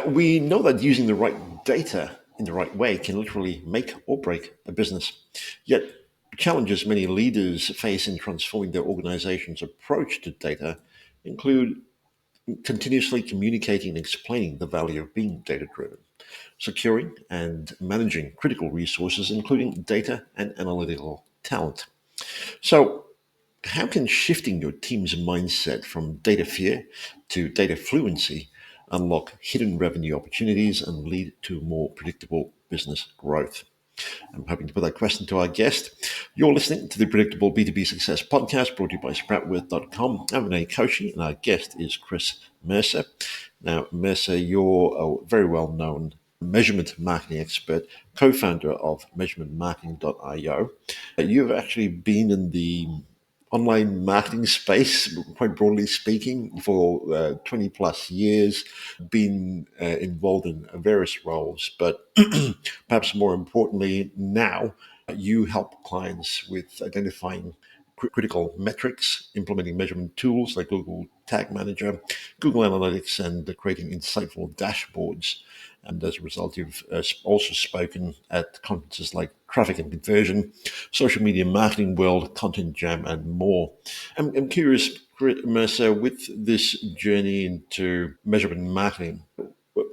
We know that using the right data in the right way can literally make or break a business. Yet, challenges many leaders face in transforming their organization's approach to data include continuously communicating and explaining the value of being data driven, securing and managing critical resources, including data and analytical talent. So, how can shifting your team's mindset from data fear to data fluency unlock hidden revenue opportunities and lead to more predictable business growth? I'm hoping to put that question to our guest. You're listening to the Predictable B2B Success podcast brought to you by Sproutworth.com. I'm Vinay Koshy, and our guest is Chris Mercer. Now, Mercer, you're a very well known measurement marketing expert, co founder of measurementmarketing.io. You've actually been in the online marketing space, quite broadly speaking, for 20 plus years, been involved in various roles, but perhaps more importantly, now you help clients with identifying critical metrics, implementing measurement tools like Google Tag Manager, Google Analytics, and creating insightful dashboards. And as a result, you've also spoken at conferences like Traffic and Conversion, Social Media Marketing World, Content Jam, and more. I'm curious, Mercer, with this journey into measurement marketing,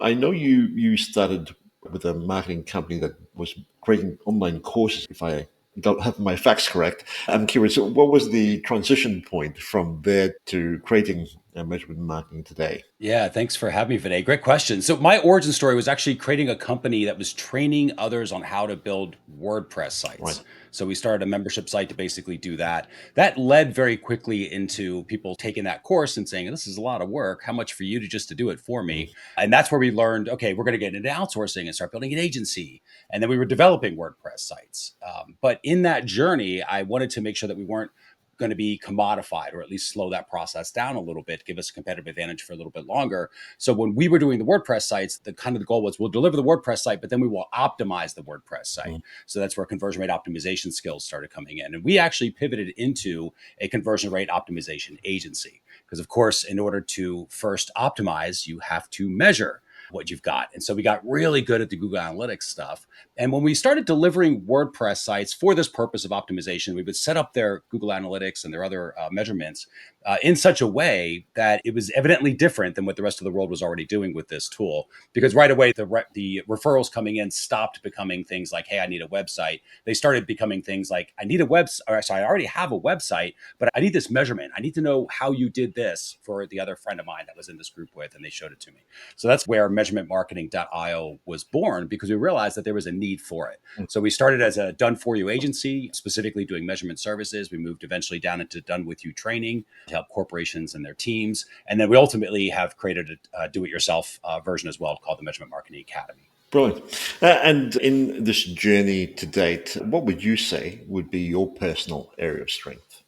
I know you started with a marketing company that was creating online courses, if I don't have my facts correct. I'm curious, what was the transition point from there to creating measurement marketing today? Yeah, thanks for having me, Vinay. Great question. So my origin story was actually creating a company that was training others on how to build WordPress Right. sites. So we started a membership site to basically do that. That led very quickly into people taking that course and saying, "This is a lot of work. How much for you to just to do it for Mm. me?" And that's where we learned, okay, we're going to get into outsourcing and start building an agency. And then we were developing WordPress sites. But in that journey, I wanted to make sure that we weren't going to be commodified, or at least slow that process down a little bit, give us a competitive advantage for a little bit longer. So when we were doing the WordPress sites, the kind of the goal was we'll deliver the WordPress site, but then we will optimize the WordPress site. Mm. So that's where conversion rate optimization skills started coming in. And we actually pivoted into a conversion rate optimization agency. Because of course, in order to first optimize, you have to measure what you've got. And so we got really good at the Google Analytics stuff. And when we started delivering WordPress sites for this purpose of optimization, we would set up their Google Analytics and their other measurements in such a way that it was evidently different than what the rest of the world was already doing with this tool. Because right away, the referrals coming in stopped becoming things like, "Hey, I need a website." They started becoming things like, "I need a website," or sorry, "I already have a website, but I need this measurement. I need to know how you did this for the other friend of mine that was in this group with," and they showed it to me. So that's where measurementmarketing.io was born, because we realized that there was a need for it. So we started as a done for you agency, specifically doing measurement services. We moved eventually down into done with you training to help corporations and their teams. And then we ultimately have created a do it yourself version as well called the Measurement Marketing Academy. Brilliant. And in this journey to date, what would you say would be your personal area of strength?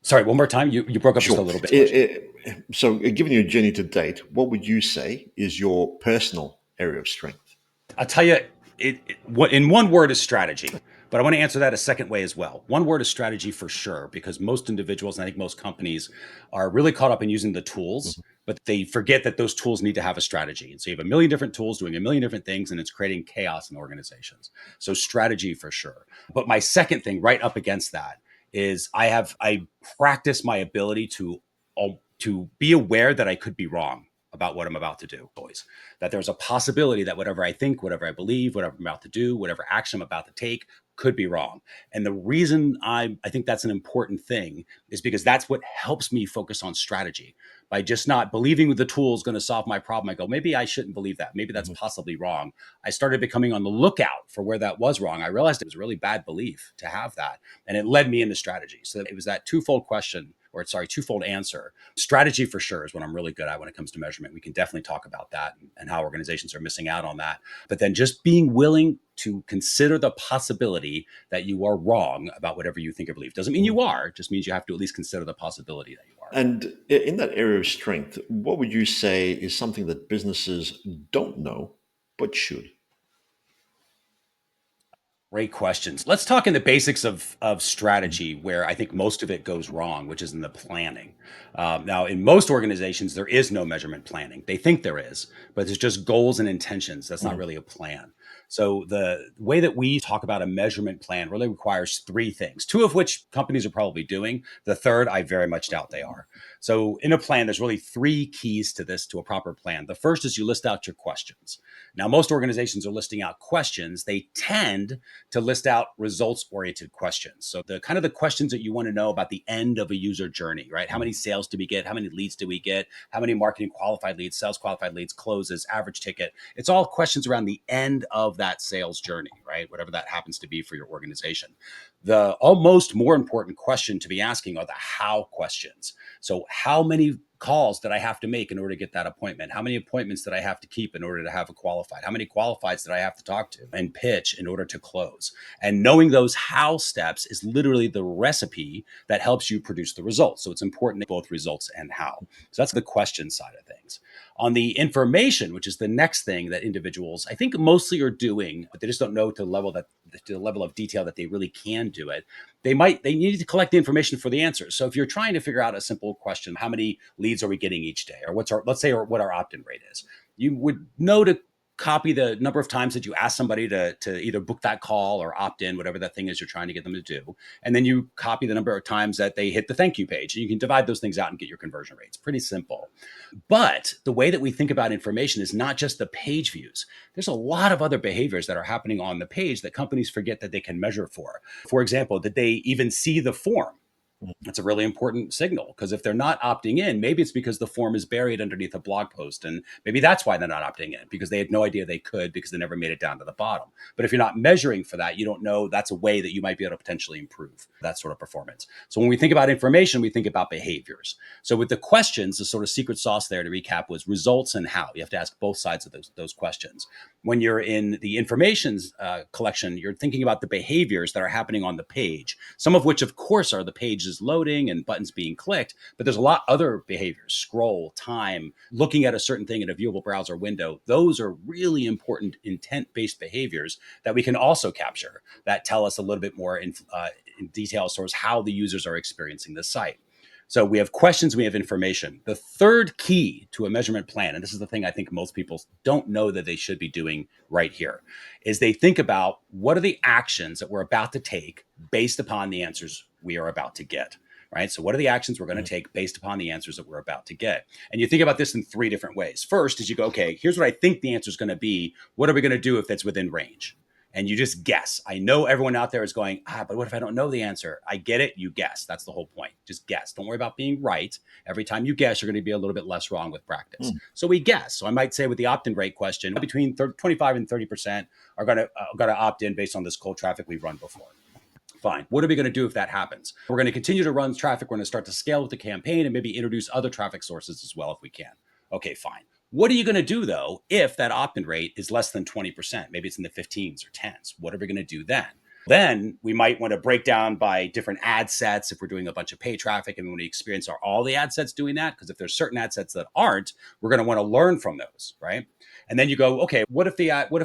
Sorry, one more time. You broke up just a Sure. little bit. Question. So, given your journey to date, what would you say is your personal area of strength? I'll tell you, what in one word is strategy. But I want to answer that a second way as well. One word is strategy for sure, because most individuals, and I think most companies, are really caught up in using the tools, Mhm. but they forget that those tools need to have a strategy. And so you have a million different tools doing a million different things, and it's creating chaos in organizations. So strategy for sure. But my second thing, right up against that, is I practice my ability to be aware that I could be wrong about what I'm about to do. Always that there's a possibility that whatever I think, whatever I believe, whatever I'm about to do, whatever action I'm about to take could be wrong. And the reason I think that's an important thing is because that's what helps me focus on strategy. By just not believing the tool is going to solve my problem, I go, maybe I shouldn't believe that. Maybe that's Mhm. possibly wrong. I started becoming on the lookout for where that was wrong. I realized it was a really bad belief to have that. And it led me into strategy. So it was that twofold question, or sorry, twofold answer. Strategy for sure is what I'm really good at when it comes to measurement. We can definitely talk about that and how organizations are missing out on that. But then just being willing to consider the possibility that you are wrong about whatever you think or believe. Doesn't mean Mhm. you are, just means you have to at least consider the possibility that you are. And in that area of strength, what would you say is something that businesses don't know but should? Great questions. Let's talk in the basics of strategy, where I think most of it goes wrong, which is in the planning. Now, in most organizations, there is no measurement planning. They think there is, but it's just goals and intentions. That's not Mm, really a plan. So the way that we talk about a measurement plan really requires three things, two of which companies are probably doing. The third, I very much doubt they are. So in a plan, there's really three keys to this, to a proper plan. The first is you list out your questions. Now, most organizations are listing out questions. They tend to list out results oriented questions. So the kind of the questions that you want to know about the end of a user journey, right? How many sales do we get? How many leads do we get? How many marketing qualified leads, sales qualified leads, closes, average ticket? It's all questions around the end of that sales journey, right? Whatever that happens to be for your organization. The almost more important question to be asking are the how questions. So how many calls did I have to make in order to get that appointment? How many appointments did I have to keep in order to have a qualified? How many qualifieds did I have to talk to and pitch in order to close? And knowing those how steps is literally the recipe that helps you produce the results. So it's important, both results and how. So that's the question side of things. On the information, which is the next thing that individuals, I think, mostly are doing, but they just don't know to the level of detail that they really can do it. They need to collect the information for the answers. So if you're trying to figure out a simple question, how many leads are we getting each day, or let's say, or what our opt-in rate is, you would know to copy the number of times that you ask somebody to either book that call or opt in, whatever that thing is you're trying to get them to do. And then you copy the number of times that they hit the thank you page. And you can divide those things out and get your conversion rates. Pretty simple. But the way that we think about information is not just the page views. There's a lot of other behaviors that are happening on the page that companies forget that they can measure for. For example, did they even see the form? That's a really important signal, because if they're not opting in, maybe it's because the form is buried underneath a blog post. And maybe that's why they're not opting in, because they had no idea they could, because they never made it down to the bottom. But if you're not measuring for that, you don't know that's a way that you might be able to potentially improve that sort of performance. So when we think about information, we think about behaviors. So with the questions, the sort of secret sauce there, to recap, was results and how. You have to ask both sides of those questions. When you're in the information collection, you're thinking about the behaviors that are happening on the page, some of which, of course, are the pages loading and buttons being clicked, but there's a lot other behaviors: scroll, time, looking at a certain thing in a viewable browser window. Those are really important intent-based behaviors that we can also capture, that tell us a little bit more in detail as far as how the users are experiencing the site. So we have questions, we have information. The third key to a measurement plan, and this is the thing I think most people don't know that they should be doing right here, is they think about what are the actions that we're about to take based upon the answers we are about to get. Right. So what are the actions we're going to mm, take based upon the answers that we're about to get? And you think about this in three different ways. First is you go, okay, here's what I think the answer is going to be. What are we going to do if that's within range? And you just guess. I know everyone out there is going, but what if I don't know the answer? I get it. You guess. That's the whole point. Just guess. Don't worry about being right. Every time you guess, you're going to be a little bit less wrong with practice. mm, So we guess. So I might say with the opt-in rate question, between 25 and 30% are going to opt in based on this cold traffic we've run before. Fine. What are we going to do if that happens? We're going to continue to run traffic. We're going to start to scale with the campaign and maybe introduce other traffic sources as well if we can. Okay, fine. What are you going to do, though, if that opt-in rate is less than 20%? Maybe it's in the 15s or 10s. What are we going to do then? Then we might want to break down by different ad sets if we're doing a bunch of paid traffic, and we want to experience, are all the ad sets doing that? Because if there's certain ad sets that aren't, we're going to want to learn from those, right? And then you go, okay, what if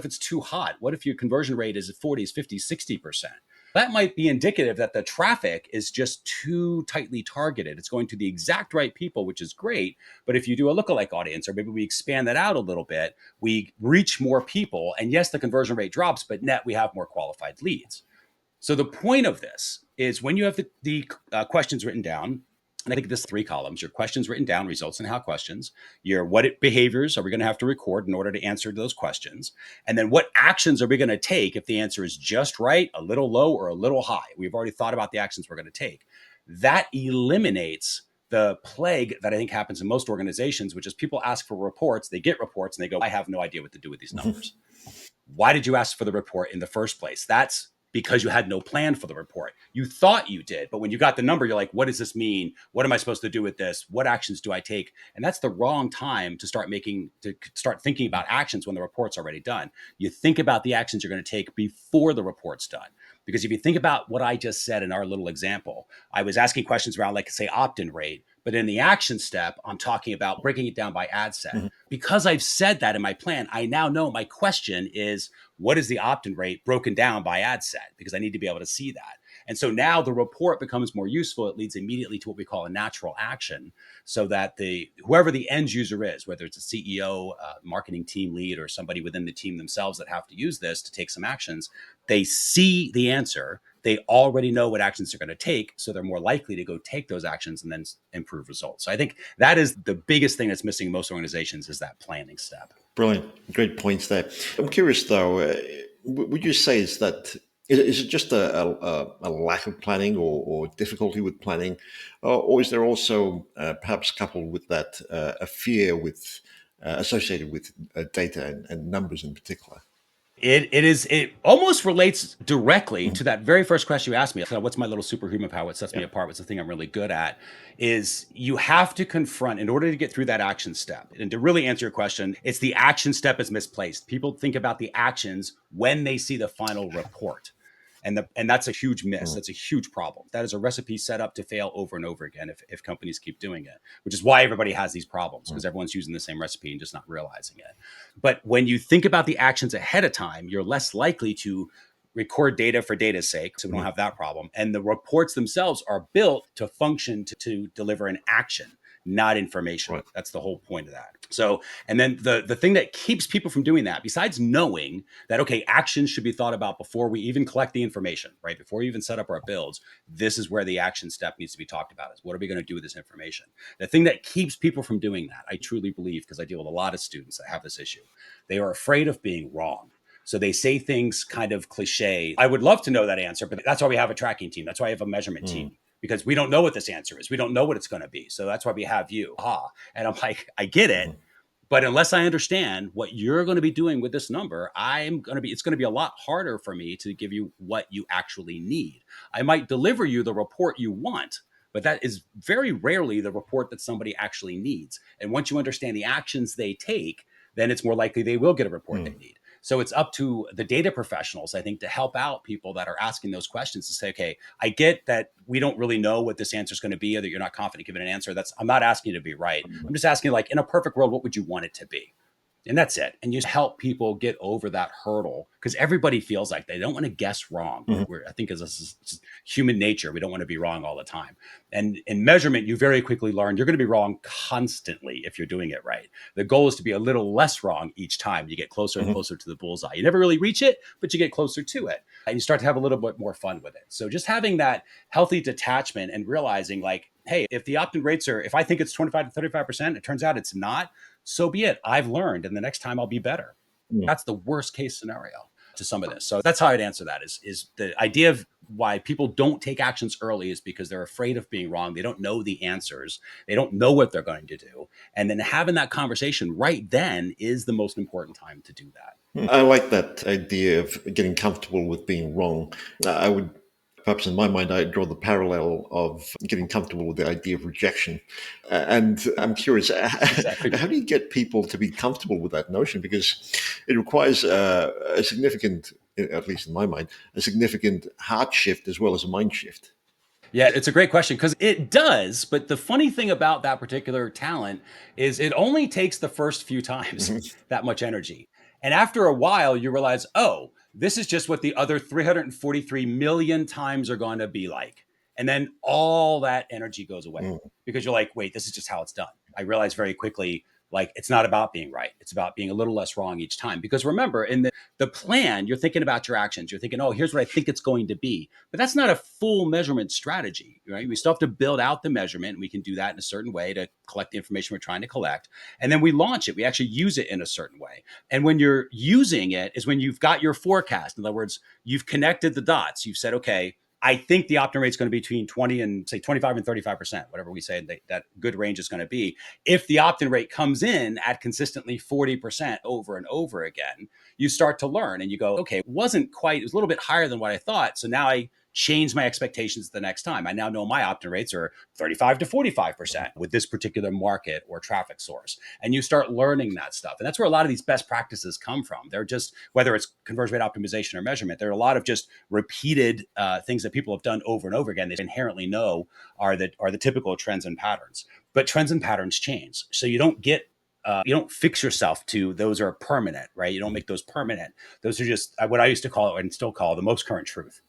it's too hot? What if your conversion rate is 40s, 50s, 60%? That might be indicative that the traffic is just too tightly targeted. It's going to the exact right people, which is great. But if you do a lookalike audience, or maybe we expand that out a little bit, we reach more people. And yes, the conversion rate drops, but net, we have more qualified leads. So the point of this is, when you have the questions written down, and I think this three columns: your questions written down, results and how questions, your behaviors are we going to have to record in order to answer those questions, and then what actions are we going to take if the answer is just right, a little low, or a little high. We've already thought about the actions we're going to take. That eliminates the plague that I think happens in most organizations, which is people ask for reports, they get reports, and they go, I have no idea what to do with these numbers. Why did you ask for the report in the first place? That's because you had no plan for the report. You thought you did, but when you got the number, you're like, what does this mean? What am I supposed to do with this? What actions do I take? And that's the wrong time to start thinking about actions when the report's already done. You think about the actions you're going to take before the report's done. Because if you think about what I just said in our little example, I was asking questions around, like, say, opt-in rate, But in the action step, I'm talking about breaking it down by ad set. Mhm. Because I've said that in my plan, I now know my question is, what is the opt-in rate broken down by ad set? Because I need to be able to see that. And so now the report becomes more useful. It leads immediately to what we call a natural action, so that the whoever the end user is, whether it's a CEO, marketing team lead, or somebody within the team themselves that have to use this to take some actions, they see the answer. They already know what actions they're going to take, so they're more likely to go take those actions and then improve results. So I think that is the biggest thing that's missing in most organizations, is that planning step. Brilliant. Great points there. I'm curious though, would you say is it just a lack of planning or difficulty with planning, or is there also perhaps coupled with that a fear with associated with data and numbers in particular? It almost relates directly Mhm. to that very first question you asked me. So what's my little superhuman power? What sets Yeah. me apart? What's the thing I'm really good at? Is you have to confront, in order to get through that action step. And to really answer your question, it's the action step is misplaced. People think about the actions when they see the final report. And that's a huge miss. Mm. That's a huge problem. That is a recipe set up to fail over and over again if companies keep doing it, which is why everybody has these problems, Mm. because everyone's using the same recipe and just not realizing it. But when you think about the actions ahead of time, you're less likely to record data for data's sake. So we don't Mhm. have that problem. And the reports themselves are built to function to deliver an action, not information. Right. That's the whole point of that. So, and then the thing that keeps people from doing that, besides knowing that, okay, actions should be thought about before we even collect the information, right? Before we even set up our builds, this is where the action step needs to be talked about, is what are we going to do with this information? The thing that keeps people from doing that, I truly believe, because I deal with a lot of students that have this issue, they are afraid of being wrong. So they say things kind of cliche. I would love to know that answer, but that's why we have a tracking team. That's why I have a measurement Mm. team, because we don't know what this answer is. We don't know what it's going to be. So that's why we have you. Aha. And I'm like, I get it. Mhm. But unless I understand what you're going to be doing with this number, it's going to be a lot harder for me to give you what you actually need. I might deliver you the report you want, but that is very rarely the report that somebody actually needs. And once you understand the actions they take, then it's more likely they will get a report they Mm. need. So it's up to the data professionals, I think, to help out people that are asking those questions, to say, okay, I get that we don't really know what this answer is going to be, or that you're not confident giving an answer. I'm not asking you to be right. I'm just asking, like, in a perfect world, what would you want it to be? And that's it. And you just help people get over that hurdle, because everybody feels like they don't want to guess wrong. Mhm. I think as a human nature, we don't want to be wrong all the time. And in measurement, you very quickly learn you're going to be wrong constantly if you're doing it right. The goal is to be a little less wrong each time. You get closer and Mhm. closer to the bullseye. You never really reach it, but you get closer to it. And you start to have a little bit more fun with it. So just having that healthy detachment and realizing, like, hey, if the opt-in rates if I think it's 25 to 35%, it turns out it's not, so be it. I've learned, and the next time I'll be better. Mm. That's the worst case scenario to some of this. So that's how I'd answer that, is the idea of why people don't take actions early is because they're afraid of being wrong. They don't know the answers. They don't know what they're going to do. And then having that conversation right then is the most important time to do that. I like that idea of getting comfortable with being wrong. I would, perhaps in my mind, I draw the parallel of getting comfortable with the idea of rejection. And I'm curious, Exactly how right. do you get people to be comfortable with that notion? Because it requires a significant, at least in my mind, a significant heart shift as well as a mind shift. Yeah, it's a great question, because it does. But the funny thing about that particular talent is it only takes the first few times Mhm. that much energy. And after a while, you realize, oh, this is just what the other 343 million times are going to be like. And then all that energy goes away, Mm. because you're like, wait, this is just how it's done. I realized very quickly, like, it's not about being right. It's about being a little less wrong each time. Because remember, in the plan, you're thinking about your actions. You're thinking, oh, here's what I think it's going to be. But that's not a full measurement strategy, right? We still have to build out the measurement. And we can do that in a certain way to collect the information we're trying to collect. And then we launch it. We actually use it in a certain way. And when you're using it is when you've got your forecast. In other words, you've connected the dots. You've said, okay, I think the opt-in rate is going to be between 20 and say 25 and 35%, whatever we say that good range is going to be. If the opt-in rate comes in at consistently 40% over and over again, you start to learn and you go, okay, it was a little bit higher than what I thought. So now I change my expectations the next time. I now know my opt-in rates are 35 to 45% with this particular market or traffic source. And you start learning that stuff. And that's where a lot of these best practices come from. They're just, whether it's conversion rate optimization or measurement, there are a lot of just repeated things that people have done over and over again. They inherently know are the typical trends and patterns. But trends and patterns change. So you don't fix yourself to those are permanent, right? You don't make those permanent. Those are just what I used to call and still call the most current truth.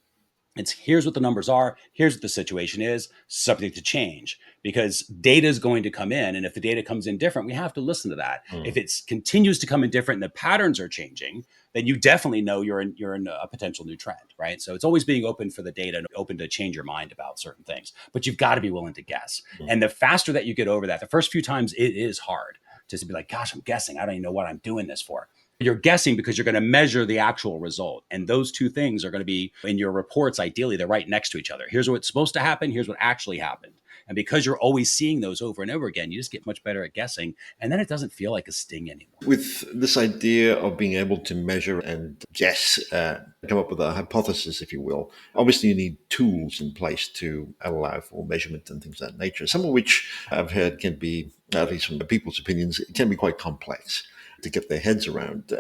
It's here's what the numbers are, here's what the situation is, subject to change, because data is going to come in. And if the data comes in different, we have to listen to that. If it continues to come in different and the patterns are changing, then you definitely know you're in a potential new trend, right? So it's always being open for the data and open to change your mind about certain things, but you've got to be willing to guess. And the faster that you get over that, the first few times it is hard just to be like, gosh, I'm guessing. I don't even know what I'm doing this for. You're guessing because you're going to measure the actual result. And those two things are going to be in your reports. Ideally, they're right next to each other. Here's what's supposed to happen. Here's what actually happened. And because you're always seeing those over and over again, you just get much better at guessing. And then it doesn't feel like a sting anymore. With this idea of being able to measure and guess, come up with a hypothesis, if you will, obviously you need tools in place to allow for measurement and things of that nature, some of which I've heard can be, at least from the people's opinions, it can be quite complex to get their heads around.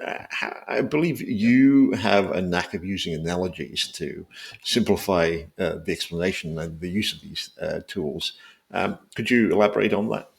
I believe you have a knack of using analogies to simplify the explanation and the use of these tools. Could you elaborate on that?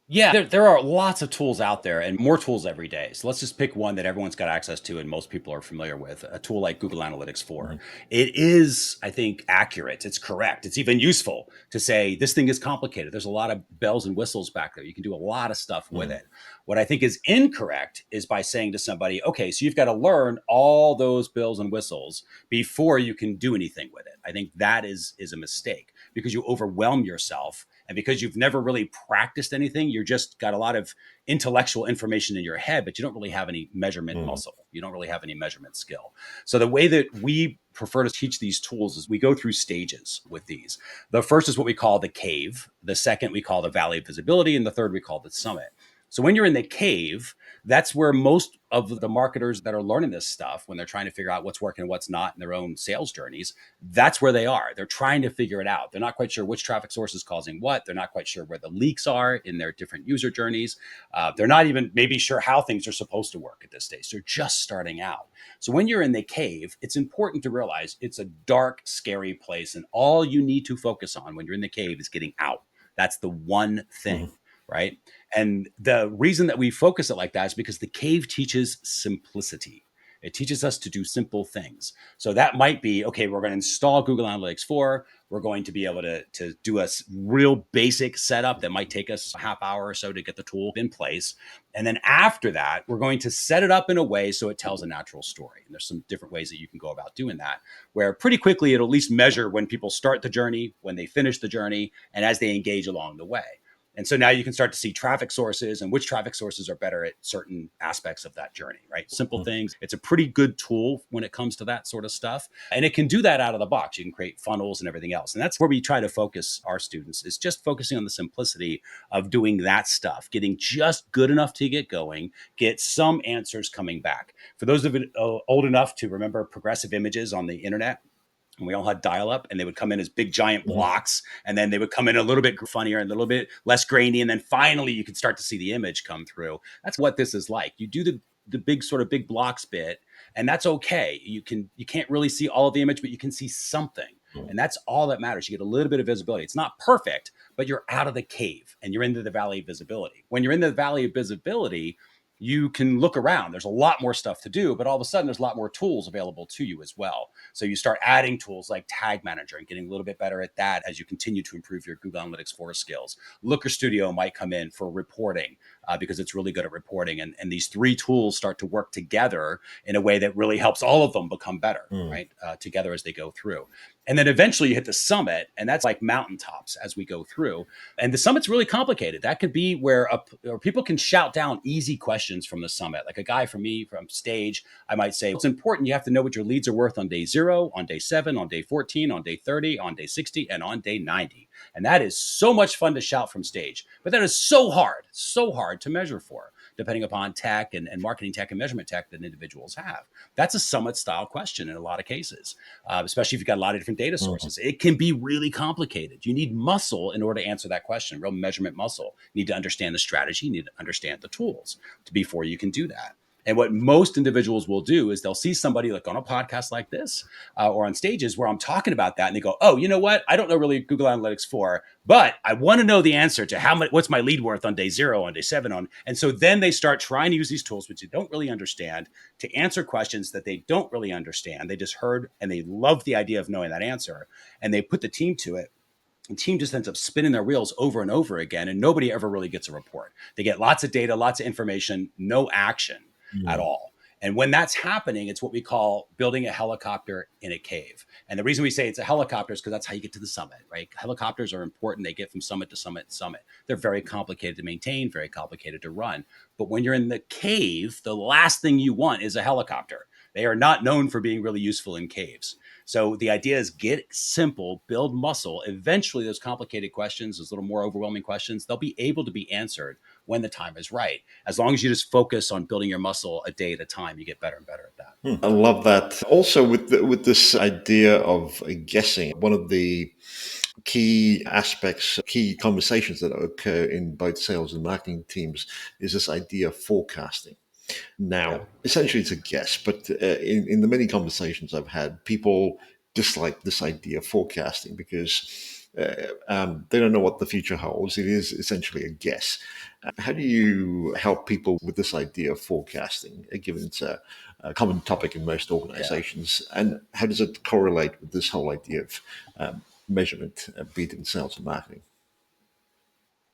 Yeah, there are lots of tools out there and more tools every day. So let's just pick one that everyone's got access to and most people are familiar with, a tool like Google Analytics 4. It is, I think, accurate. It's correct. It's even useful to say this thing is complicated. There's a lot of bells and whistles back there. You can do a lot of stuff with it. What I think is incorrect is by saying to somebody, okay, so you've got to learn all those bells and whistles before you can do anything with it. I think that is a mistake because you overwhelm yourself. And because you've never really practiced anything, you're just got a lot of intellectual information in your head, but you don't really have any measurement muscle. You don't really have any measurement skill. So the way that we prefer to teach these tools is we go through stages with these. The first is what we call the cave. The second we call the valley of visibility. And the third we call the summit. So when you're in the cave, that's where most of the marketers that are learning this stuff, when they're trying to figure out what's working and what's not in their own sales journeys, that's where they are. They're trying to figure it out. They're not quite sure which traffic source is causing what. They're not quite sure where the leaks are in their different user journeys. They're not even maybe sure how things are supposed to work at this stage. They're just starting out. So when you're in the cave, it's important to realize it's a dark, scary place. And all you need to focus on when you're in the cave is getting out. That's the one thing. Right. And the reason that we focus it like that is because the cave teaches simplicity. It teaches us to do simple things. So that might be, okay, we're going to install Google Analytics 4. We're going to be able to do a real basic setup that might take us a half hour or so to get the tool in place. And then after that, we're going to set it up in a way so it tells a natural story. And there's some different ways that you can go about doing that, where pretty quickly it'll at least measure when people start the journey, when they finish the journey, and as they engage along the way. And so now you can start to see traffic sources and which traffic sources are better at certain aspects of that journey, right? Simple things. It's a pretty good tool when it comes to that sort of stuff. And it can do that out of the box. You can create funnels and everything else. And that's where we try to focus our students, is just focusing on the simplicity of doing that stuff, getting just good enough to get going, get some answers coming back. For those of you old enough to remember progressive images on the internet, and we all had dial up, and they would come in as big giant blocks, and then they would come in a little bit funnier and a little bit less grainy. And then finally you could start to see the image come through. That's what this is like. You do the big sort of big blocks bit, and that's okay. You can't really see all of the image, but you can see something. And that's all that matters. You get a little bit of visibility. It's not perfect, but you're out of the cave and you're into the valley of visibility. When you're in the valley of visibility, you can look around. There's a lot more stuff to do, but all of a sudden there's a lot more tools available to you as well. So you start adding tools like Tag Manager and getting a little bit better at that as you continue to improve your Google Analytics 4 skills. Looker Studio might come in for reporting because it's really good at reporting. And these three tools start to work together in a way that really helps all of them become better, right? Together as they go through. And then eventually you hit the summit, and that's like mountaintops as we go through. And the summit's really complicated. That could be where people can shout down easy questions from the summit. Like a guy from me from stage, I might say, it's important. You have to know what your leads are worth on day 0, on day 7, on day 14, on day 30, on day 60, and on day 90. And that is so much fun to shout from stage, but that is so hard to measure for, depending upon tech and marketing tech and measurement tech that individuals have. That's a summit style question in a lot of cases, especially if you've got a lot of different data Mhm. sources. It can be really complicated. You need muscle in order to answer that question, real measurement muscle. You need to understand the strategy, you need to understand the tools before you can do that. And what most individuals will do is they'll see somebody like on a podcast like this or on stages where I'm talking about that, and they go, "Oh, you know what? I don't know really Google Analytics 4, but I want to know the answer to how much, what's my lead worth on day 0, on day 7, on." And so then they start trying to use these tools, which they don't really understand, to answer questions that they don't really understand. They just heard and they love the idea of knowing that answer, and they put the team to it. The team just ends up spinning their wheels over and over again, and nobody ever really gets a report. They get lots of data, lots of information, no action at Mhm. all. And when that's happening, it's what we call building a helicopter in a cave. And the reason we say it's a helicopter is because that's how you get to the summit, right? Helicopters are important. They get from summit to summit to summit. They're very complicated to maintain, very complicated to run. But when you're in the cave, the last thing you want is a helicopter. They are not known for being really useful in caves. So the idea is get simple, build muscle. Eventually, those complicated questions, those little more overwhelming questions, they'll be able to be answered when the time is right. As long as you just focus on building your muscle a day at a time, you get better and better at that. I love that. Also, with this idea of guessing, one of the key aspects, key conversations that occur in both sales and marketing teams is this idea of forecasting. Yeah. Now, essentially, it's a guess, but in the many conversations I've had, people dislike this idea of forecasting because they don't know what the future holds. It is essentially a guess. How do you help people with this idea of forecasting, given it's a common topic in most Yeah. organizations? And how does it correlate with this whole idea of measurement, be it in sales and marketing?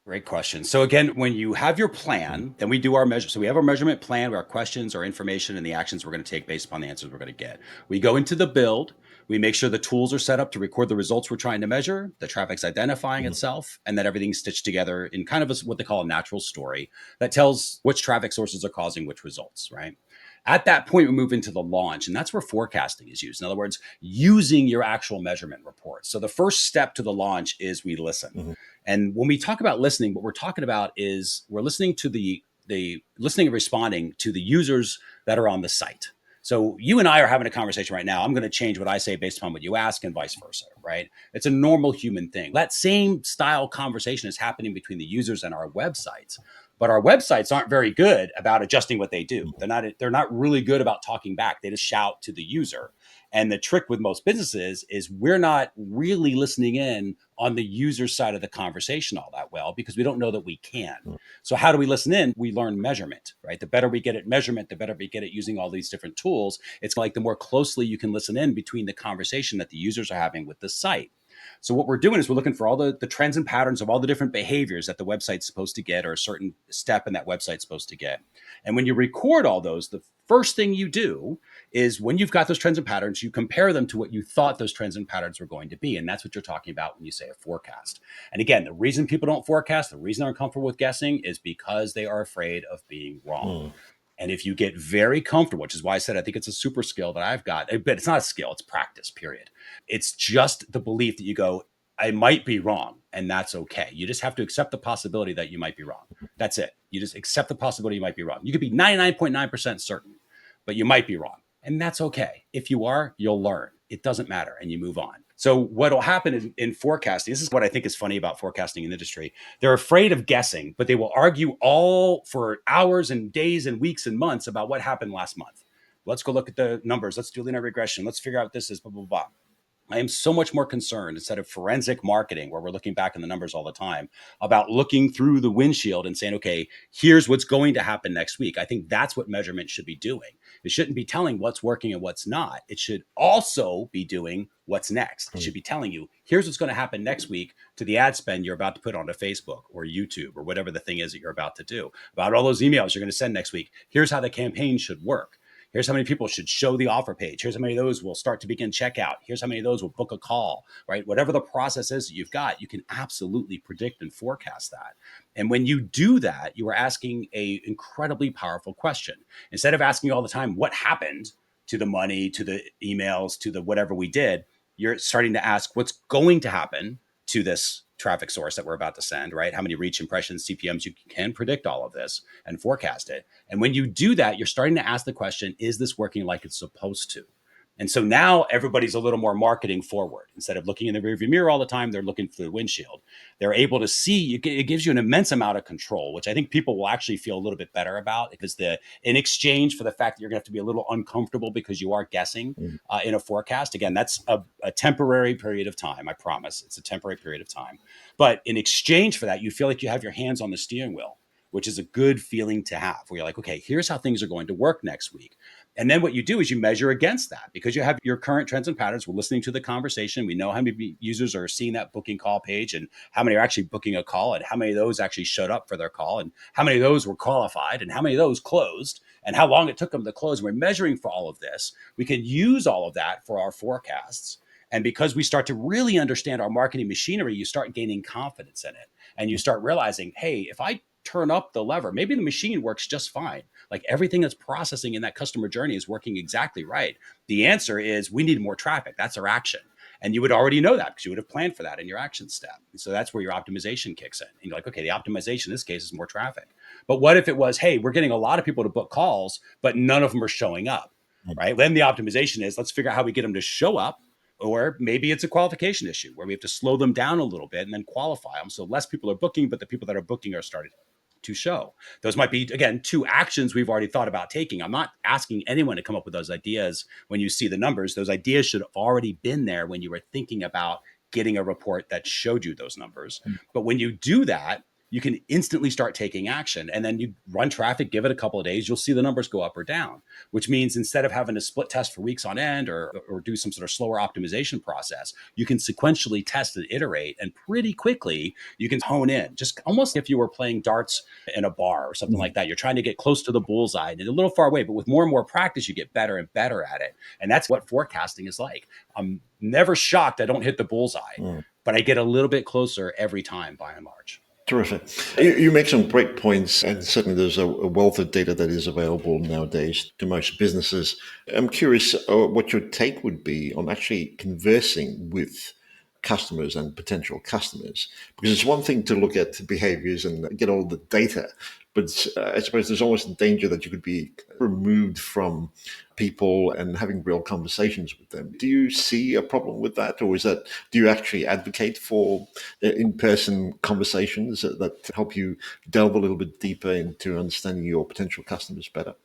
Great question. So again, when you have your plan, then we do our measure. So we have our measurement plan where our questions, our information, and the actions we're going to take based upon the answers we're going to get. We go into the build. We make sure the tools are set up to record the results we're trying to measure, the traffic's identifying Mhm. itself, and that everything's stitched together in kind of what they call a natural story that tells which traffic sources are causing which results, right? At that point, we move into the launch, and that's where forecasting is used. In other words, using your actual measurement reports. So the first step to the launch is we listen. Mhm. And when we talk about listening, what we're talking about is we're listening to the listening and responding to the users that are on the site. So you and I are having a conversation right now. I'm going to change what I say based upon what you ask and vice versa, right? It's a normal human thing. That same style conversation is happening between the users and our websites. But our websites aren't very good about adjusting what they do. They're not really good about talking back. They just shout to the user. And the trick with most businesses is we're not really listening in on the user side of the conversation all that well because we don't know that we can. So how do we listen in? We learn measurement, right? The better we get at measurement, the better we get at using all these different tools. It's like the more closely you can listen in between the conversation that the users are having with the site. So what we're doing is we're looking for all the trends and patterns of all the different behaviors that the website's supposed to get or a certain step in that website's supposed to get. And when you record all those, the first thing you do is when you've got those trends and patterns, you compare them to what you thought those trends and patterns were going to be. And that's what you're talking about when you say a forecast. And again, the reason people don't forecast, the reason they're uncomfortable with guessing is because they are afraid of being wrong. Mhm. And if you get very comfortable, which is why I said I think it's a super skill that I've got, but it's not a skill, it's practice, period. It's just the belief that you go, I might be wrong, and that's okay. You just have to accept the possibility that you might be wrong. That's it. You just accept the possibility you might be wrong. You could be 99.9% certain, but you might be wrong. And that's okay. If you are, you'll learn. It doesn't matter, and you move on. So what will happen in forecasting, this is what I think is funny about forecasting in the industry. They're afraid of guessing, but they will argue all for hours and days and weeks and months about what happened last month. Let's go look at the numbers. Let's do linear regression. Let's figure out what this is, blah, blah, blah. I am so much more concerned instead of forensic marketing, where we're looking back in the numbers all the time, about looking through the windshield and saying, okay, here's what's going to happen next week. I think that's what measurement should be doing. It shouldn't be telling what's working and what's not. It should also be doing what's next. It should be telling you, here's what's going to happen next week to the ad spend you're about to put onto Facebook or YouTube or whatever the thing is that you're about to do, about all those emails you're going to send next week. Here's how the campaign should work. Here's how many people should show the offer page. Here's how many of those will start to begin checkout. Here's how many of those will book a call, right? Whatever the process is that you've got, you can absolutely predict and forecast that. And when you do that, you are asking a incredibly powerful question. Instead of asking all the time, what happened to the money, to the emails, to the whatever we did, you're starting to ask what's going to happen to this traffic source that we're about to send, right? How many reach impressions, CPMs, you can predict all of this and forecast it. And when you do that, you're starting to ask the question, is this working like it's supposed to? And so now everybody's a little more marketing forward. Instead of looking in the rearview mirror all the time, they're looking through the windshield. They're able to see, it gives you an immense amount of control, which I think people will actually feel a little bit better about, because in exchange for the fact that you're going to have to be a little uncomfortable because you are guessing Mm. in a forecast. Again, that's a temporary period of time. I promise it's a temporary period of time. But in exchange for that, you feel like you have your hands on the steering wheel, which is a good feeling to have, where you're like, okay, here's how things are going to work next week. And then what you do is you measure against that, because you have your current trends and patterns. We're listening to the conversation. We know how many users are seeing that booking call page, and how many are actually booking a call, and how many of those actually showed up for their call, and how many of those were qualified, and how many of those closed, and how long it took them to close. We're measuring for all of this. We can use all of that for our forecasts. And because we start to really understand our marketing machinery, you start gaining confidence in it. And you start realizing, hey, if I turn up the lever, maybe the machine works just fine. Like everything that's processing in that customer journey is working exactly right. The answer is we need more traffic. That's our action. And you would already know that because you would have planned for that in your action step. And so that's where your optimization kicks in. And you're like, okay, the optimization in this case is more traffic. But what if it was, hey, we're getting a lot of people to book calls, but none of them are showing up, right? Then the optimization is, let's figure out how we get them to show up. Or maybe it's a qualification issue where we have to slow them down a little bit and then qualify them. So less people are booking, but the people that are booking are starting to show. Those might be, again, two actions we've already thought about taking. I'm not asking anyone to come up with those ideas when you see the numbers. Those ideas should have already been there when you were thinking about getting a report that showed you those numbers. But when you do that, you can instantly start taking action, and then you run traffic, give it a couple of days, you'll see the numbers go up or down, which means instead of having to split test for weeks on end, or do some sort of slower optimization process, you can sequentially test and iterate, and pretty quickly you can hone in, just almost if you were playing darts in a bar or something like that. You're trying to get close to the bullseye and a little far away, but with more and more practice, you get better and better at it. And that's what forecasting is like. I'm never shocked I don't hit the bullseye, but I get a little bit closer every time by and large. Terrific. You make some great points, and certainly there's a wealth of data that is available nowadays to most businesses. I'm curious what your take would be on actually conversing with customers and potential customers, because it's one thing to look at behaviors and get all the data, but I suppose there's almost a danger that you could be removed from people and having real conversations with them. Do you see a problem with that, or do you actually advocate for in-person conversations that help you delve a little bit deeper into understanding your potential customers better?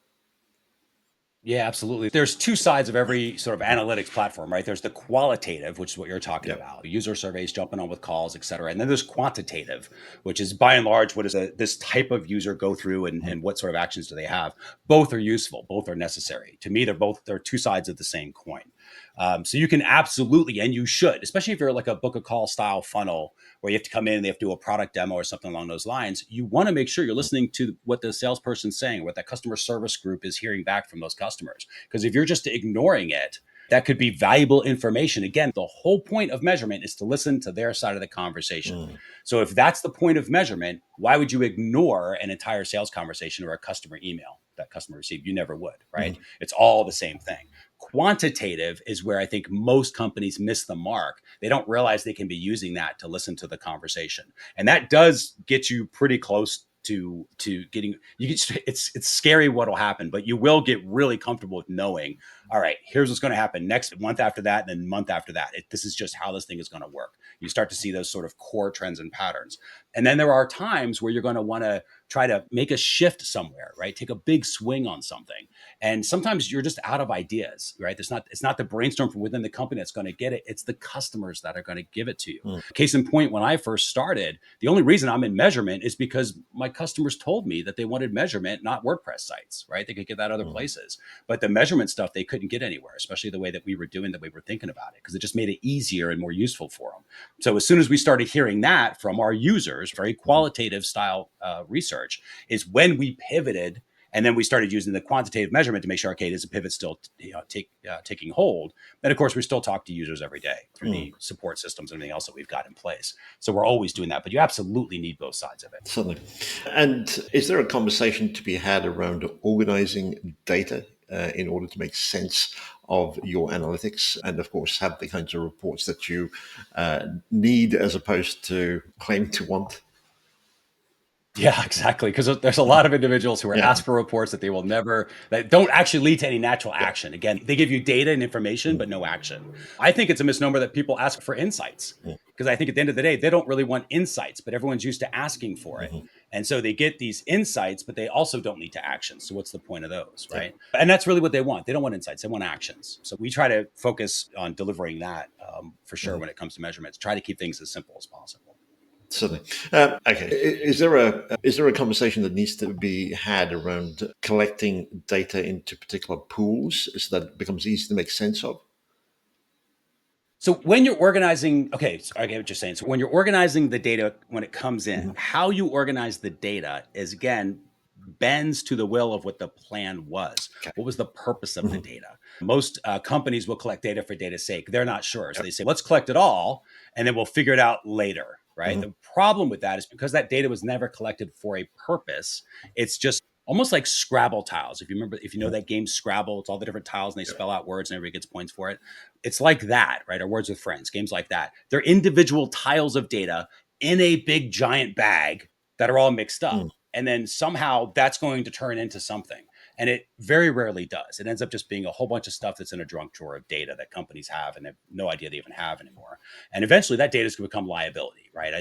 Yeah, absolutely. There's two sides of every sort of analytics platform, right? There's the qualitative, which is what you're talking Yeah. about, user surveys, jumping on with calls, et cetera. And then there's quantitative, which is by and large, what does this type of user go through, and what sort of actions do they have? Both are useful. Both are necessary. To me, they're two sides of the same coin. So you can absolutely, and you should, especially if you're like a book a call style funnel where you have to come in and they have to do a product demo or something along those lines. You want to make sure you're listening to what the salesperson's saying, what that customer service group is hearing back from those customers. Because if you're just ignoring it, that could be valuable information. Again, the whole point of measurement is to listen to their side of the conversation. So if that's the point of measurement, why would you ignore an entire sales conversation or a customer email that customer received? You never would, right? It's all the same thing. Quantitative is where I think most companies miss the mark. They don't realize they can be using that to listen to the conversation. And that does get you pretty close to getting you get, it's scary what'll happen, but you will get really comfortable with knowing, all right, here's what's going to happen next month after that, and then month after that. This is just how this thing is going to work. You start to see those sort of core trends and patterns. And then there are times where you're going to want to try to make a shift somewhere, right? Take a big swing on something. And sometimes you're just out of ideas, right? It's not the brainstorm from within the company that's going to get it. It's the customers that are going to give it to you. Case in point, when I first started, the only reason I'm in measurement is because my customers told me that they wanted measurement, not WordPress sites, right? They could get that other places. But the measurement stuff they couldn't get anywhere, especially the way that we were doing, that we were thinking about it, because it just made it easier and more useful for them. So as soon as we started hearing that from our users, very qualitative style research, is when we pivoted. And then we started using the quantitative measurement to make sure, okay, does the pivot still taking hold? And of course, we still talk to users every day through the support systems and everything else that we've got in place. So we're always doing that, but you absolutely need both sides of it. Certainly. And is there a conversation to be had around organizing data in order to make sense of your analytics and, of course, have the kinds of reports that you need as opposed to claim to want. Yeah, exactly. Because there's a lot of individuals who are Yeah, asked for reports that they will never, that don't actually lead to any natural yeah, action. Again, they give you data and information, but no action. I think it's a misnomer that people ask for insights, mm, because I think at the end of the day, they don't really want insights, but everyone's used to asking for it. mhm, And so they get these insights, but they also don't lead to action. So what's the point of those, yeah. right? And that's really what they want. They don't want insights, they want actions. So we try to focus on delivering that for sure Mhm. when it comes to measurements, try to keep things as simple as possible. Certainly. Okay. Is there a conversation that needs to be had around collecting data into particular pools so that it becomes easy to make sense of? So when you're organizing, okay, so I get what you're saying. So when you're organizing the data when it comes in, Hmm. how you organize the data is again bends to the will of what the plan was. Okay. What was the purpose of the Hmm. data? Most companies will collect data for data's sake. They're not sure. So Yep. they say, let's collect it all and then we'll figure it out later, right? Hmm. The problem with that is because that data was never collected for a purpose, it's just almost like Scrabble tiles. If you remember, if you know Hmm. that game Scrabble, it's all the different tiles and they Yep. spell out words and everybody gets points for it. It's like that, right? Or Words with Friends, games like that. They're individual tiles of data in a big giant bag that are all mixed Mm. up. And then somehow that's going to turn into something. And it very rarely does. It ends up just being a whole bunch of stuff that's in a drunk drawer of data that companies have and have no idea they even have anymore. And eventually that data is going to become liability, right?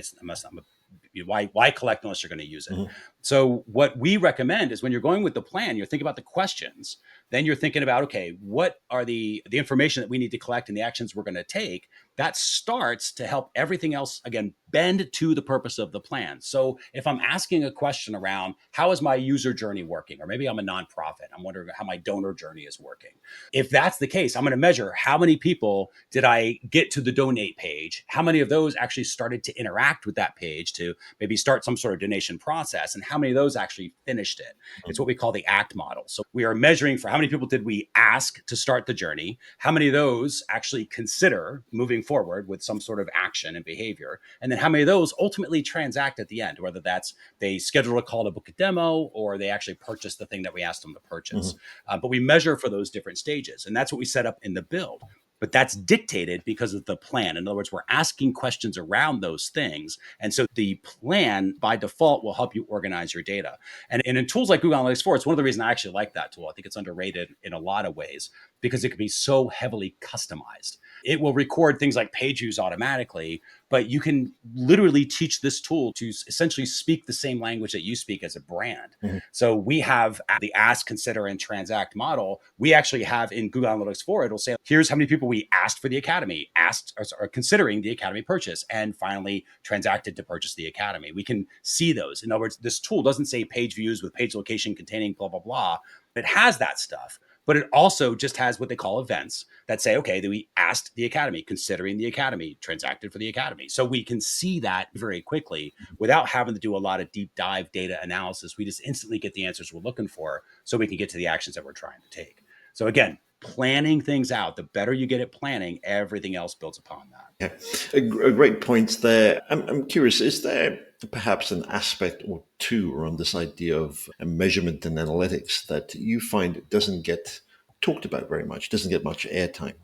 Why collect unless you're going to use it? Mhm. So what we recommend is when you're going with the plan, you're thinking about the questions. Then you're thinking about, okay, what are the information that we need to collect and the actions we're going to take? That starts to help everything else again bend to the purpose of the plan. So if I'm asking a question around how is my user journey working, or maybe I'm a nonprofit, I'm wondering how my donor journey is working. If that's the case, I'm going to measure how many people did I get to the donate page, how many of those actually started to interact with that page to maybe start some sort of donation process, and how many of those actually finished it. It's what we call the ACT model. So we are measuring for how many people did we ask to start the journey, how many of those actually consider moving forward with some sort of action and behavior, and then how many of those ultimately transact at the end, whether that's they schedule a call to book a demo or they actually purchase the thing that we asked them to purchase. Mhm. But we measure for those different stages, and that's what we set up in the build. But that's dictated because of the plan. In other words, we're asking questions around those things. And so the plan by default will help you organize your data. And in tools like Google Analytics 4, it's one of the reasons I actually like that tool. I think it's underrated in a lot of ways because it can be so heavily customized. It will record things like page views automatically, but you can literally teach this tool to essentially speak the same language that you speak as a brand. Mhm. So we have the ask, consider, and transact model. We actually have in Google Analytics 4, it'll say, here's how many people we asked for the Academy, asked or considering the Academy purchase, and finally transacted to purchase the Academy. We can see those. In other words, this tool doesn't say page views with page location containing blah, blah, blah. It has that stuff, but it also just has what they call events that say, okay, that we asked the Academy, considering the Academy, transacted for the Academy. So we can see that very quickly without having to do a lot of deep dive data analysis. We just instantly get the answers we're looking for so we can get to the actions that we're trying to take. So again, planning things out, the better you get at planning, everything else builds upon that. Yeah, a great point there. I'm curious, is there perhaps an aspect or two around this idea of measurement and analytics that you find doesn't get talked about very much, doesn't get much airtime?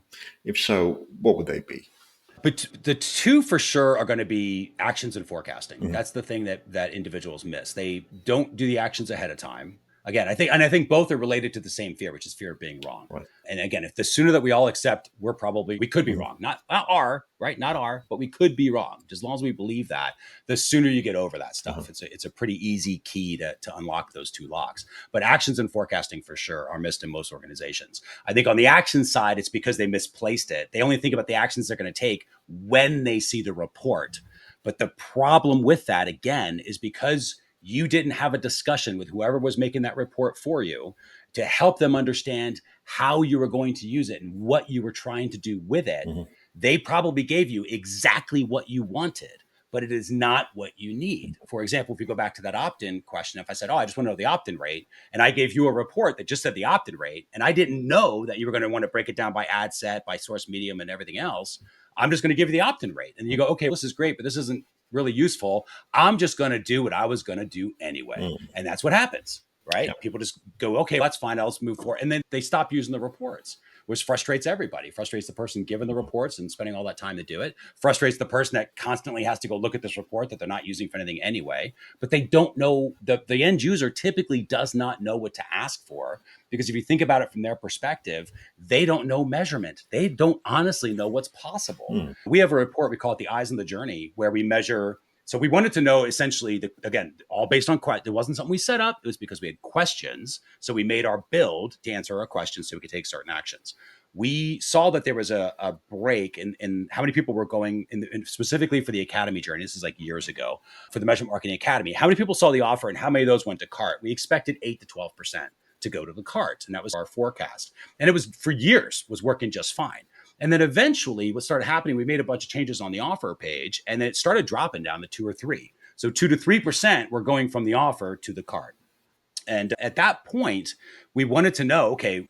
If so, what would they be? But the two for sure are going to be actions and forecasting. Mhm. That's the thing that individuals miss. They don't do the actions ahead of time. Again, I think both are related to the same fear, which is fear of being wrong. Right. And again, if the sooner that we all accept we could be Mhm. wrong, not our right, not our, but we could be wrong. As long as we believe that, the sooner you get over that Uh-huh. stuff, it's a pretty easy key to unlock those two locks. But actions and forecasting for sure are missed in most organizations. I think on the action side, it's because they misplaced it. They only think about the actions they're going to take when they see the report. But the problem with that, again, is because you didn't have a discussion with whoever was making that report for you to help them understand how you were going to use it and what you were trying to do with it. Mhm. They probably gave you exactly what you wanted, but it is not what you need. For example, if you go back to that opt in question, if I said, oh, I just want to know the opt in rate, and I gave you a report that just said the opt in rate, and I didn't know that you were going to want to break it down by ad set, by source medium, and everything else, I'm just going to give you the opt in rate. And you go, okay, this is great, but this isn't really useful. I'm just going to do what I was going to do anyway. Mhm. And that's what happens. right? Yeah. People just go, okay, that's fine. I'll just move forward. And then they stop using the reports, which frustrates everybody. Frustrates the person given the reports and spending all that time to do it. Frustrates the person that constantly has to go look at this report that they're not using for anything anyway. But they don't know, the end user typically does not know what to ask for, because if you think about it from their perspective, they don't know measurement. They don't honestly know what's possible. Mm. We have a report, we call it the Eyes on the Journey, where we measure. So we wanted to know essentially, again, all based on questions. It wasn't something we set up. It was because we had questions. So we made our build to answer our questions so we could take certain actions. We saw that there was a break in how many people were going specifically for the Academy journey. This is like years ago for the Measurement Marketing Academy. How many people saw the offer and how many of those went to cart? We expected 8 to 12% to go to the cart. And that was our forecast. And it was for years was working just fine. And then eventually what started happening, we made a bunch of changes on the offer page and then it started dropping down to 2 or 3. So 2 to 3% were going from the offer to the cart. And at that point, we wanted to know, okay,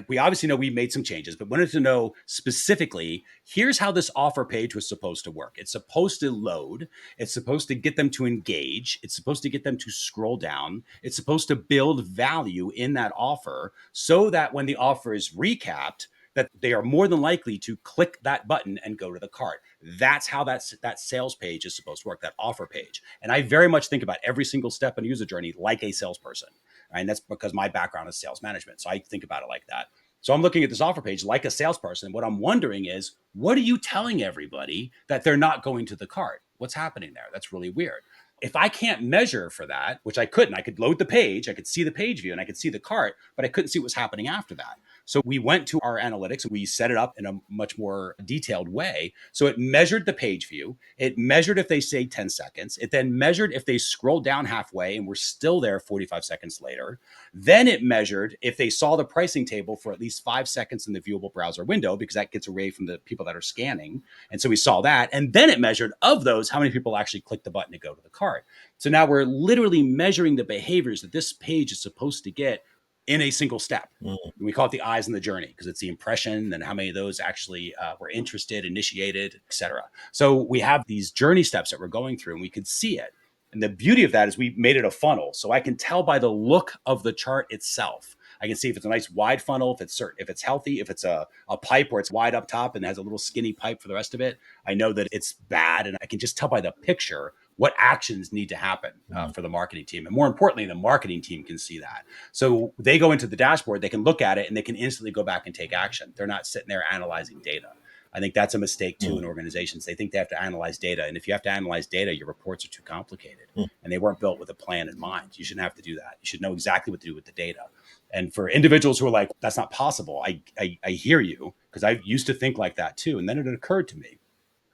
we obviously know we made some changes, but wanted to know specifically, here's how this offer page was supposed to work. It's supposed to load. It's supposed to get them to engage. It's supposed to get them to scroll down. It's supposed to build value in that offer so that when the offer is recapped, that they are more than likely to click that button and go to the cart. That's how that sales page is supposed to work, that offer page. And I very much think about every single step in a user journey like a salesperson. Right? And that's because my background is sales management. So I think about it like that. So I'm looking at this offer page like a salesperson. What I'm wondering is, what are you telling everybody that they're not going to the cart? What's happening there? That's really weird. If I can't measure for that, which I couldn't, I could load the page, I could see the page view and I could see the cart, but I couldn't see what was happening after that. So we went to our analytics and we set it up in a much more detailed way. So it measured the page view. It measured if they say 10 seconds. It then measured if they scrolled down halfway and were still there 45 seconds later. Then it measured if they saw the pricing table for at least 5 seconds in the viewable browser window, because that gets away from the people that are scanning. And so we saw that. And then it measured of those, how many people actually clicked the button to go to the cart. So now we're literally measuring the behaviors that this page is supposed to get in a single step. Mm. We call it the eyes in the journey because it's the impression and how many of those actually were interested, initiated, etc. So we have these journey steps that we're going through and we could see it. And the beauty of that is we made it a funnel. So I can tell by the look of the chart itself. I can see if it's a nice wide funnel, if it's healthy, if it's a pipe where it's wide up top and has a little skinny pipe for the rest of it. I know that it's bad. And I can just tell by the picture what actions need to happen for the marketing team. And more importantly, the marketing team can see that. So they go into the dashboard, they can look at it and they can instantly go back and take action. They're not sitting there analyzing data. I think that's a mistake too in organizations. They think they have to analyze data. And if you have to analyze data, your reports are too complicated and they weren't built with a plan in mind. You shouldn't have to do that. You should know exactly what to do with the data. And for individuals who are like, that's not possible, I hear you, because I used to think like that too. And then it occurred to me,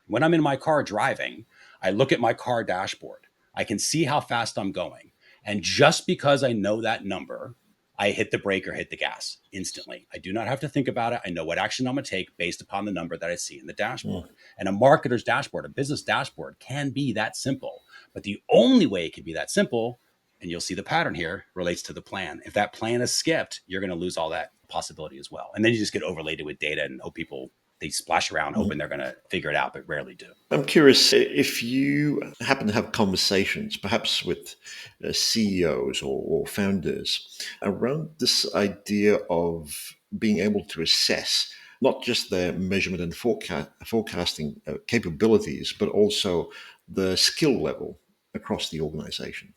when I'm in my car driving, I look at my car dashboard. I can see how fast I'm going. And just because I know that number, I hit the brake or hit the gas instantly. I do not have to think about it. I know what action I'm going to take based upon the number that I see in the dashboard. And a marketer's dashboard, a business dashboard can be that simple. But the only way it can be that simple, and you'll see the pattern here, relates to the plan. If that plan is skipped, you're going to lose all that possibility as well. And then you just get overlaid with data and hope people, they splash around hoping they're going to figure it out, but rarely do. I'm curious if you happen to have conversations, perhaps with CEOs or founders, around this idea of being able to assess not just their measurement and forecasting capabilities, but also the skill level across the organization.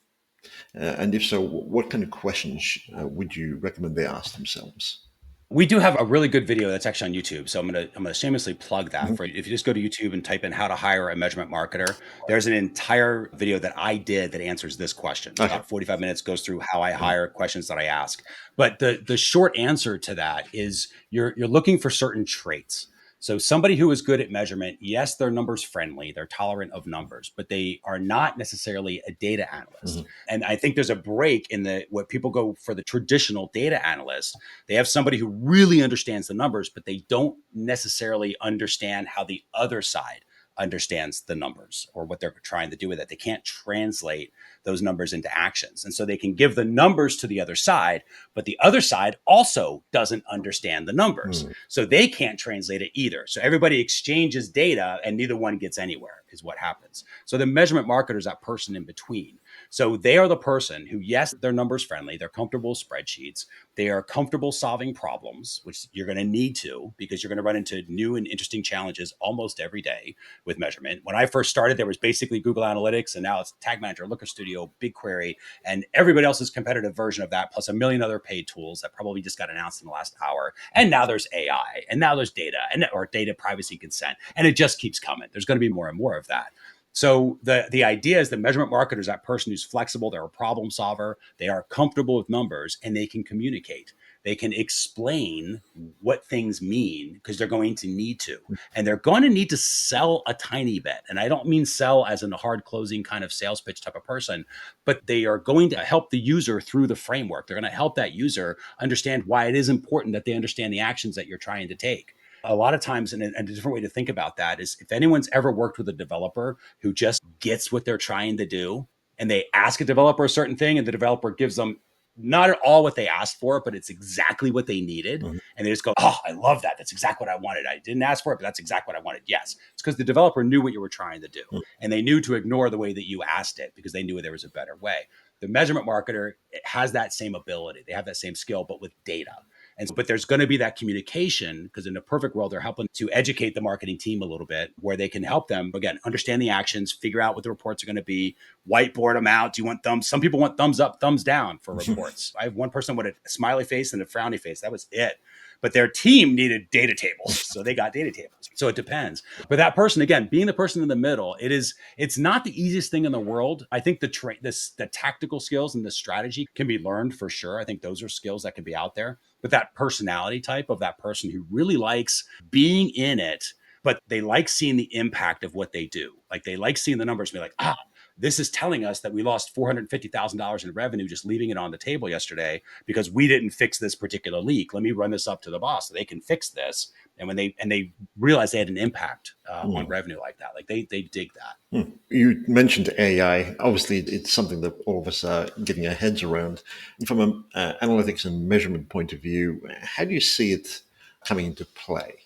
And if so, what kind of questions would you recommend they ask themselves? We do have a really good video that's actually on YouTube. So I'm gonna shamelessly plug that Mhm. for you. If you just go to YouTube and type in how to hire a measurement marketer, there's an entire video that I did that answers this question. Okay. About 45 minutes goes through how I hire, questions that I ask. But the short answer to that is you're looking for certain traits. So somebody who is good at measurement, yes, they're numbers friendly, they're tolerant of numbers, but they are not necessarily a data analyst. Mhm. And I think there's a break in what people go for the traditional data analyst. They have somebody who really understands the numbers, but they don't necessarily understand how the other side understands the numbers or what they're trying to do with it. They can't translate those numbers into actions. And so they can give the numbers to the other side, but the other side also doesn't understand the numbers. So they can't translate it either. So everybody exchanges data and neither one gets anywhere is what happens. So the measurement marketer is that person in between. So they are the person who, yes, they're numbers friendly, they're comfortable with spreadsheets, they are comfortable solving problems, which you're going to need to because you're going to run into new and interesting challenges almost every day with measurement. When I first started, there was basically Google Analytics, and now it's Tag Manager, Looker Studio, BigQuery, and everybody else's competitive version of that, plus a million other paid tools that probably just got announced in the last hour. And now there's AI, and now there's data, and or data privacy consent, and it just keeps coming. There's going to be more and more of that. So the idea is the measurement marketer is that person who's flexible, they're a problem solver, they are comfortable with numbers, and they can communicate. They can explain what things mean because they're going to need to. And they're going to need to sell a tiny bit. And I don't mean sell as in a hard closing kind of sales pitch type of person, but they are going to help the user through the framework. They're going to help that user understand why it is important that they understand the actions that you're trying to take. A lot of times, and a different way to think about that is if anyone's ever worked with a developer who just gets what they're trying to do and they ask a developer a certain thing and the developer gives them not at all what they asked for, but it's exactly what they needed. Mhm. And they just go, oh, I love that. That's exactly what I wanted. I didn't ask for it, but that's exactly what I wanted. Yes. It's because the developer knew what you were trying to do. And they knew to ignore the way that you asked it because they knew there was a better way. The measurement marketer has that same ability. They have that same skill, but with data. And so, but there's going to be that communication because in a perfect world, they're helping to educate the marketing team a little bit where they can help them, again, understand the actions, figure out what the reports are going to be, whiteboard them out. Do you want thumbs? Some people want thumbs up, thumbs down for reports. I have one person with a smiley face and a frowny face. That was it. But their team needed data tables. So they got data tables. So it depends. But that person, again, being the person in the middle, it's not the easiest thing in the world. I think the tactical skills and the strategy can be learned for sure. I think those are skills that can be out there. But that personality type of that person who really likes being in it, but they like seeing the impact of what they do. Like they like seeing the numbers and be like, this is telling us that we lost $450,000 in revenue just leaving it on the table yesterday because we didn't fix this particular leak. Let me run this up to the boss so they can fix this. And when they realize they had an impact on revenue like that, like they dig that. You mentioned AI. Obviously, it's something that all of us are getting our heads around. From an analytics and measurement point of view, how do you see it coming into play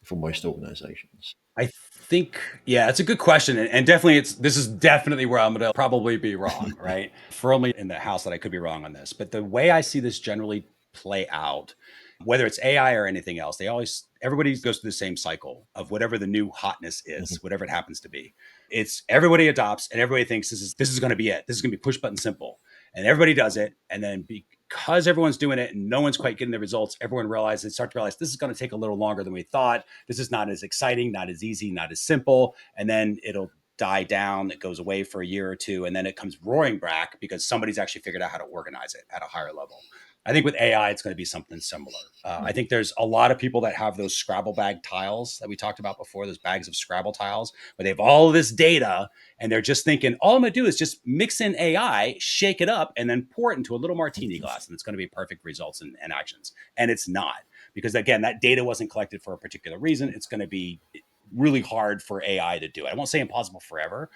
for most organizations? I think, yeah, it's a good question. And definitely this is definitely where I'm going to probably be wrong, right? Firmly in the house that I could be wrong on this. But the way I see this generally play out, whether it's AI or anything else, everybody goes through the same cycle of whatever the new hotness is, whatever it happens to be. It's everybody adopts and everybody thinks this is going to be it. This is going to be push button simple. And everybody does it. And then because everyone's doing it and no one's quite getting the results, they start to realize this is going to take a little longer than we thought. This is not as exciting, not as easy, not as simple. And then it'll die down. It goes away for a year or two. And then it comes roaring back because somebody's actually figured out how to organize it at a higher level. I think with AI, it's going to be something similar. I think there's a lot of people that have those Scrabble bag tiles that we talked about before, those bags of Scrabble tiles, where they have all this data and they're just thinking, all I'm going to do is just mix in AI, shake it up, and then pour it into a little martini glass. And it's going to be perfect results and actions. And it's not. Because again, that data wasn't collected for a particular reason. It's going to be really hard for AI to do it. I won't say impossible forever,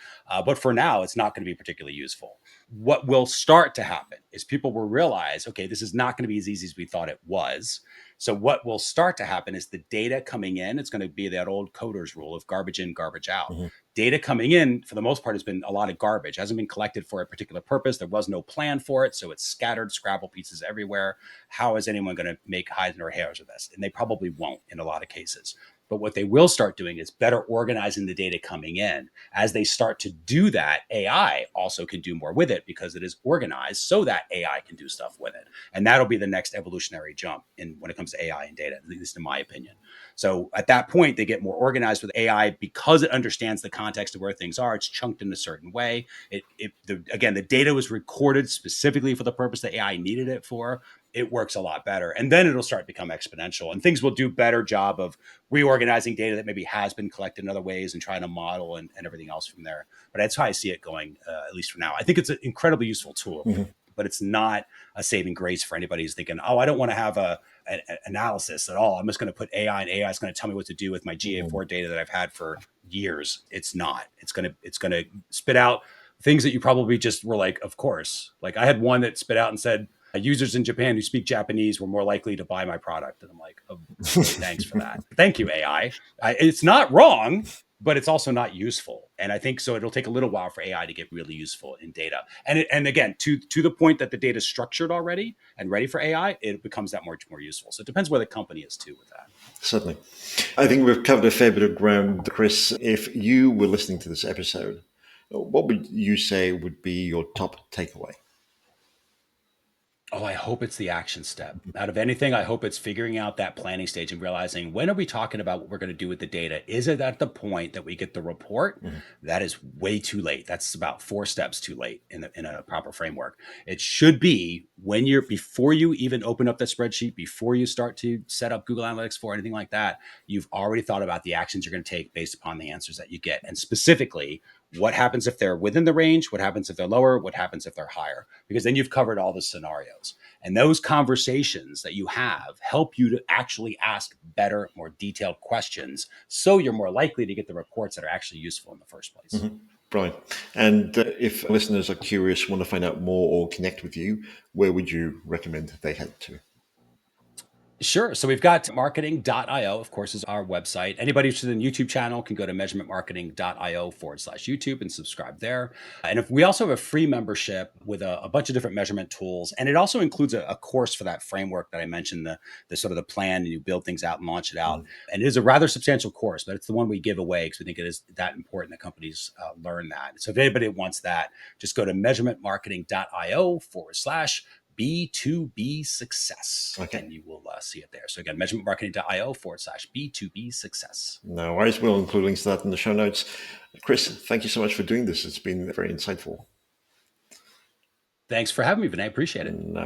but for now, it's not going to be particularly useful. What will start to happen is people will realize, okay, this is not going to be as easy as we thought it was. So what will start to happen is the data coming in, it's going to be that old coders rule of garbage in, garbage out. Data coming in, for the most part, has been a lot of garbage. It hasn't been collected for a particular purpose. There was no plan for it. So it's scattered Scrabble pieces everywhere. How is anyone going to make hides nor hairs of this? And they probably won't in a lot of cases. But what they will start doing is better organizing the data coming in. As they start to do that, AI also can do more with it because it is organized so that AI can do stuff with it. And that'll be the next evolutionary jump when it comes to AI and data, at least in my opinion. So at that point, they get more organized with AI because it understands the context of where things are. It's chunked in a certain way. Again, the data was recorded specifically for the purpose that AI needed it for. It works a lot better. And then it'll start to become exponential and things will do better job of reorganizing data that maybe has been collected in other ways and trying to model and everything else from there. But that's how I see it going, at least for now. I think it's an incredibly useful tool, but it's not a saving grace for anybody who's thinking, oh, I don't want to have an analysis at all. I'm just going to put AI and AI is going to tell me what to do with my GA4 data that I've had for years. It's not. It's going to spit out things that you probably just were like, of course. Like I had one that spit out and said, users in Japan who speak Japanese were more likely to buy my product. And I'm like, oh, okay, thanks for that. Thank you, AI. It's not wrong, but it's also not useful. And I think so it'll take a little while for AI to get really useful in data. And again, to the point that the data is structured already and ready for AI, it becomes that much more useful. So it depends where the company is too with that. Certainly. I think we've covered a fair bit of ground, Chris. If you were listening to this episode, what would you say would be your top takeaway? Oh, I hope it's the action step. Out of anything, I hope it's figuring out that planning stage and realizing, when are we talking about what we're going to do with the data? Is it at the point that we get the report? Mhm. That is way too late. That's about 4 steps too late in a proper framework. It should be when you're before you even open up the spreadsheet, before you start to set up Google Analytics for anything like that, you've already thought about the actions you're going to take based upon the answers that you get. And specifically, what happens if they're within the range? What happens if they're lower? What happens if they're higher? Because then you've covered all the scenarios. And those conversations that you have help you to actually ask better, more detailed questions. So you're more likely to get the reports that are actually useful in the first place. Mhm. Brilliant. And if listeners are curious, want to find out more or connect with you, where would you recommend they head to? Sure. So we've got marketing.io, of course, is our website. Anybody interested in YouTube channel can go to measurementmarketing.io/YouTube and subscribe there. And if we also have a free membership with a bunch of different measurement tools. And it also includes a course for that framework that I mentioned, the sort of the plan, and you build things out and launch it out. Mhm. And it is a rather substantial course, but it's the one we give away because we think it is that important that companies learn that. So if anybody wants that, just go to measurementmarketing.io/B2B Success, Okay. and you will see it there. So again, measurementmarketing.io/B2B Success. No worries. We'll include links to that in the show notes. Chris, thank you so much for doing this. It's been very insightful. Thanks for having me, Vinay. I appreciate it. No